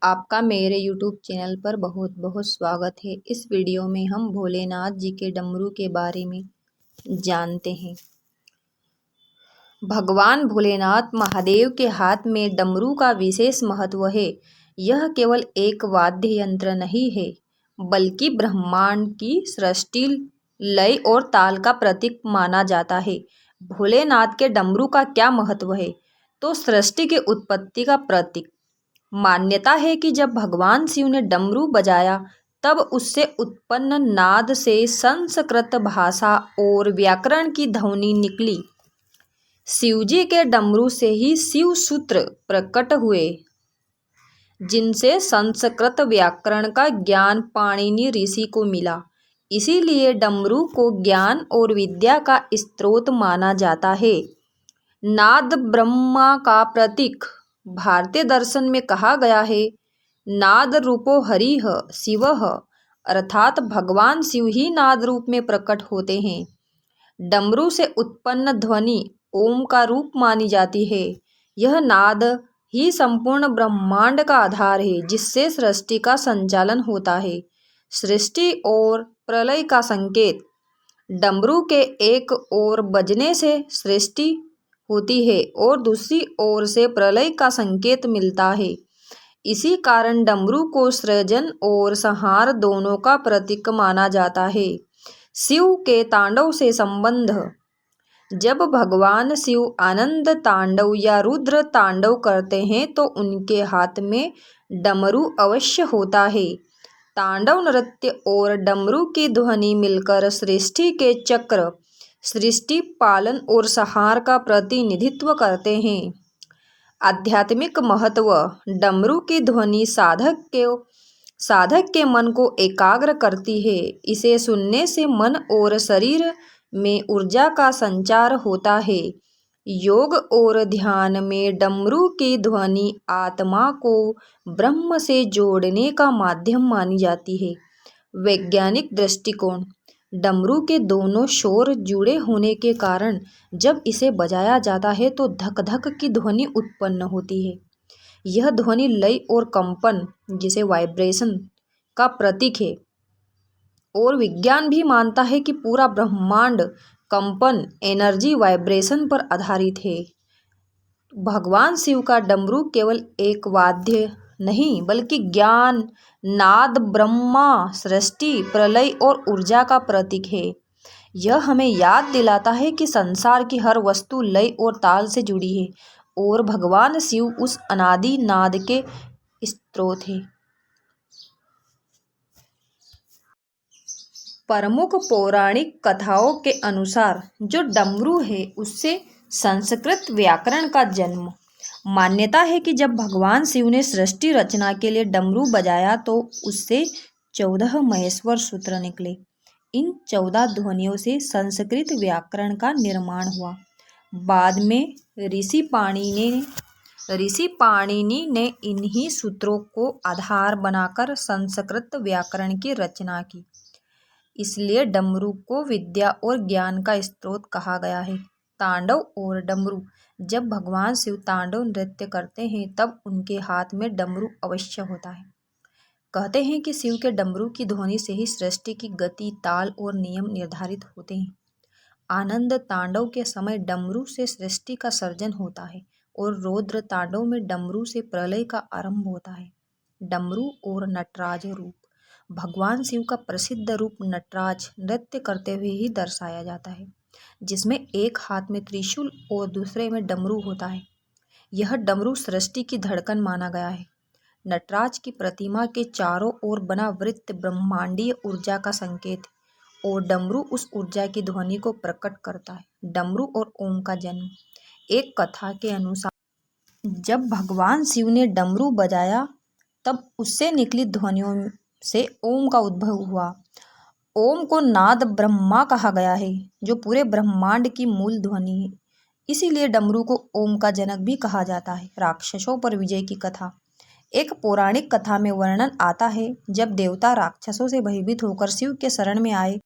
आपका मेरे YouTube channel पर बहुत बहुत स्वागत है। इस वीडियो में हम भोलेनाथ जी के डमरू के बारे में जानते हैं। भगवान भोलेनाथ महादेव के हाथ में डमरू का विशेष महत्व है। यह केवल एक वाद्य यंत्र नहीं है, बल्कि ब्रह्मांड की सृष्टि, लय और ताल का प्रतीक माना जाता है। भोलेनाथ के डमरू का क्या महत्व है? तो सृष्टि के उत्पत्ति का प्रतीक। मान्यता है कि जब भगवान शिव ने डमरू बजाया, तब उससे उत्पन्न नाद से संस्कृत भाषा और व्याकरण की ध्वनि निकली। शिवजी के डमरू से ही शिव सूत्र प्रकट हुए, जिनसे संस्कृत व्याकरण का ज्ञान पाणिनि ऋषि को मिला। इसीलिए डमरू को ज्ञान और विद्या का स्रोत माना जाता है। नाद ब्रह्मा का प्रतीक। भारतीय दर्शन में कहा गया है, नाद रूपो हरिः शिवः, अर्थात भगवान शिव ही नाद रूप में प्रकट होते हैं। डमरू से उत्पन्न ध्वनि ओम का रूप मानी जाती है। यह नाद ही संपूर्ण ब्रह्मांड का आधार है, जिससे सृष्टि का संचालन होता है। सृष्टि और प्रलय का संकेत। डमरू के एक ओर बजने से सृष्टि होती है और दूसरी ओर से प्रलय का संकेत मिलता है। इसी कारण डमरू को सृजन और संहार दोनों का प्रतीक माना जाता है। शिव के तांडव से संबंध। जब भगवान शिव आनंद तांडव या रुद्र तांडव करते हैं, तो उनके हाथ में डमरू अवश्य होता है। तांडव नृत्य और डमरू की ध्वनि मिलकर सृष्टि के चक्र, सृष्टि पालन और संहार का प्रतिनिधित्व करते हैं। आध्यात्मिक महत्व। डमरू की ध्वनि साधक के मन को एकाग्र करती है। इसे सुनने से मन और शरीर में ऊर्जा का संचार होता है। योग और ध्यान में डमरू की ध्वनि आत्मा को ब्रह्म से जोड़ने का माध्यम मानी जाती है। वैज्ञानिक दृष्टिकोण। डमरू के दोनों शोर जुड़े होने के कारण जब इसे बजाया जाता है तो धक धक की ध्वनि उत्पन्न होती है। यह ध्वनि लय और कंपन, जिसे वाइब्रेशन, का प्रतीक है। और विज्ञान भी मानता है कि पूरा ब्रह्मांड कंपन, एनर्जी, वाइब्रेशन पर आधारित है। भगवान शिव का डमरू केवल एक वाद्य नहीं, बल्कि ज्ञान, नाद, ब्रह्मा, सृष्टि, प्रलय और ऊर्जा का प्रतीक है। यह हमें याद दिलाता है कि संसार की हर वस्तु लय और ताल से जुड़ी है और भगवान शिव उस अनादि नाद के स्रोत हैं। प्रमुख पौराणिक कथाओं के अनुसार जो डमरू है, उससे संस्कृत व्याकरण का जन्म। मान्यता है कि जब भगवान शिव ने सृष्टि रचना के लिए डमरू बजाया, तो उससे 14 महेश्वर सूत्र निकले। इन 14 ध्वनियों से संस्कृत व्याकरण का निर्माण हुआ। बाद में ऋषि पाणिनि ने इन्हीं सूत्रों को आधार बनाकर संस्कृत व्याकरण की रचना की। इसलिए डमरू को विद्या और ज्ञान का स्रोत कहा गया है। तांडव और डमरू। जब भगवान शिव तांडव नृत्य करते हैं, तब उनके हाथ में डमरू अवश्य होता है। कहते हैं कि शिव के डमरू की ध्वनि से ही सृष्टि की गति, ताल और नियम निर्धारित होते हैं। आनंद तांडव के समय डमरू से सृष्टि का सर्जन होता है और रौद्र तांडव में डमरू से प्रलय का आरंभ होता है। डमरू और नटराज रूप। भगवान शिव का प्रसिद्ध रूप नटराज नृत्य करते हुए ही दर्शाया जाता है, जिसमें एक हाथ में त्रिशूल और दूसरे में डमरू होता है। यह डमरू सृष्टि की धड़कन माना गया है। नटराज की प्रतिमा के चारों ओर बना वृत्त ब्रह्मांडीय ऊर्जा का संकेत है और डमरू उस ऊर्जा की ध्वनि को प्रकट करता है। डमरू और ओम का जन्म। एक कथा के अनुसार जब भगवान शिव ने डमरू बजाया, तब उससे निकली ध्वनियों से ओम का उद्भव हुआ। ओम को नाद ब्रह्मा कहा गया है, जो पूरे ब्रह्मांड की मूल ध्वनि है। इसीलिए डमरू को ओम का जनक भी कहा जाता है। राक्षसों पर विजय की कथा। एक पौराणिक कथा में वर्णन आता है, जब देवता राक्षसों से भयभीत होकर शिव के शरण में आए,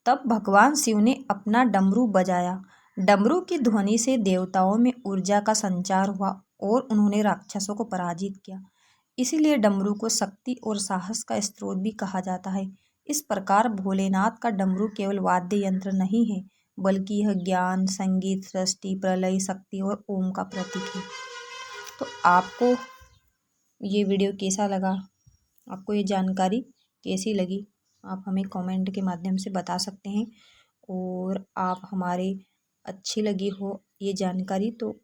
तब भगवान शिव ने अपना डमरू बजाया। डमरू की ध्वनि से देवताओं में ऊर्जा का संचार हुआ और उन्होंने राक्षसों को पराजित किया। इसीलिए डमरू को शक्ति और साहस का स्रोत भी कहा जाता है। इस प्रकार भोलेनाथ का डमरू केवल वाद्य यंत्र नहीं है, बल्कि यह ज्ञान, संगीत, सृष्टि, प्रलय, शक्ति और ओम का प्रतीक है। तो आपको ये वीडियो कैसा लगा, आपको ये जानकारी कैसी लगी, आप हमें कमेंट के माध्यम से बता सकते हैं। और आप हमारे अच्छी लगी हो ये जानकारी तो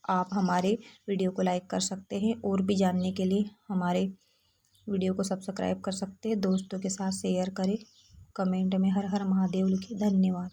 आप हमारे वीडियो को लाइक कर सकते हैं, और भी जानने के लिए हमारे वीडियो को सब्सक्राइब कर सकते हैं। दोस्तों के साथ शेयर करें, कमेंट में हर हर महादेव लिखें। धन्यवाद।